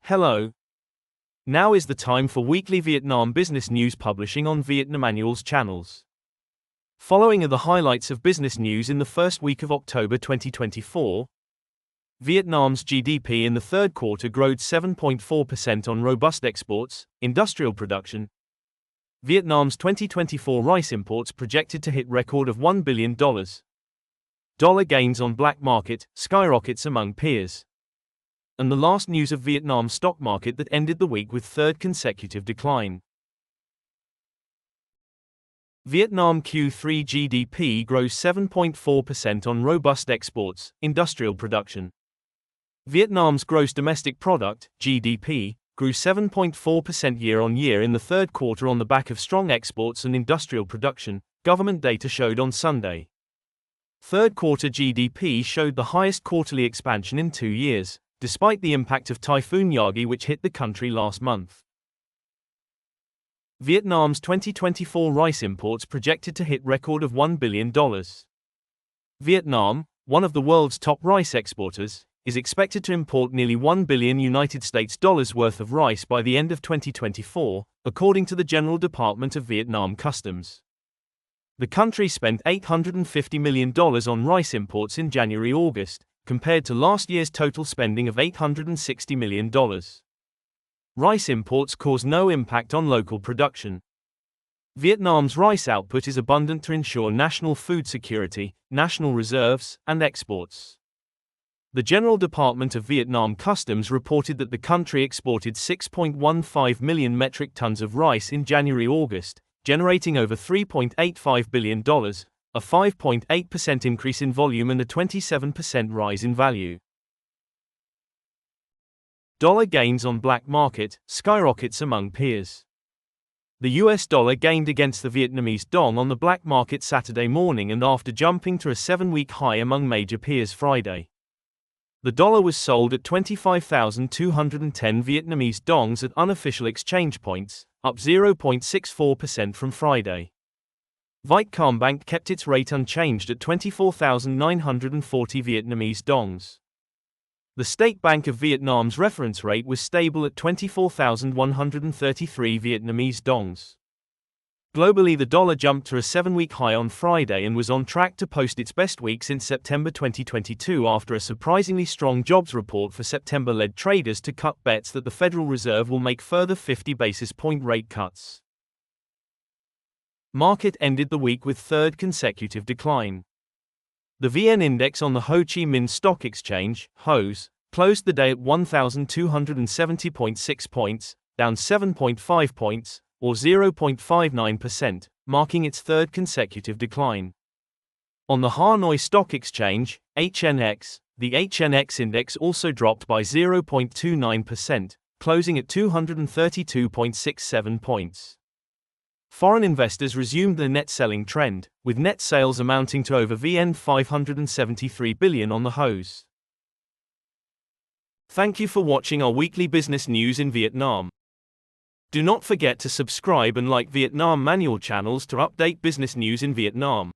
Hello. Now is the time for weekly Vietnam business news publishing on Vietnammanual's channels. Following are the highlights of business news in the first week of October 2024. Vietnam's GDP in the third quarter grew 7.4% on robust exports, industrial production. Vietnam's 2024 rice imports projected to hit record of $1 billion. Dollar gains on black market, skyrockets among peers. And the last news of Vietnam's stock market that ended the week with third consecutive decline. Vietnam Q3 GDP grows 7.4% on robust exports, industrial production. Vietnam's gross domestic product, GDP, grew 7.4% year-on-year in the third quarter on the back of strong exports and industrial production, government data showed on Sunday. Third quarter GDP showed the highest quarterly expansion in 2 years, despite the impact of Typhoon Yagi which hit the country last month. Vietnam's 2024 rice imports projected to hit record of $1 billion. Vietnam, one of the world's top rice exporters, is expected to import nearly $1 billion worth of rice by the end of 2024, according to the General Department of Vietnam Customs. The country spent $850 million on rice imports in January-August, compared to last year's total spending of $860 million. Rice imports cause no impact on local production. Vietnam's rice output is abundant to ensure national food security, national reserves, and exports. The General Department of Vietnam Customs reported that the country exported 6.15 million metric tons of rice in January-August, generating over $3.85 billion, a 5.8% increase in volume and a 27% rise in value. Dollar gains on black market, skyrockets among peers. The US dollar gained against the Vietnamese dong on the black market Saturday morning and after jumping to a 7-week high among major peers Friday. The dollar was sold at 25,210 Vietnamese dongs at unofficial exchange points, up 0.64% from Friday. Vietcombank kept its rate unchanged at 24,940 Vietnamese dongs. The State Bank of Vietnam's reference rate was stable at 24,133 Vietnamese dongs. Globally, the dollar jumped to a 7-week high on Friday and was on track to post its best week since September 2022 after a surprisingly strong jobs report for September led traders to cut bets that the Federal Reserve will make further 50 basis point rate cuts. Market ended the week with third consecutive decline. The VN index on the Ho Chi Minh Stock Exchange, HOSE, closed the day at 1,270.6 points, down 7.5 points, or 0.59%, marking its third consecutive decline. On the Hanoi Stock Exchange, HNX, the HNX index also dropped by 0.29%, closing at 232.67 points. Foreign investors resumed their net selling trend, with net sales amounting to over VN 573 billion on the HOSE. Thank you for watching our weekly business news in Vietnam. Do not forget to subscribe and like Vietnammanual channels to update business news in Vietnam.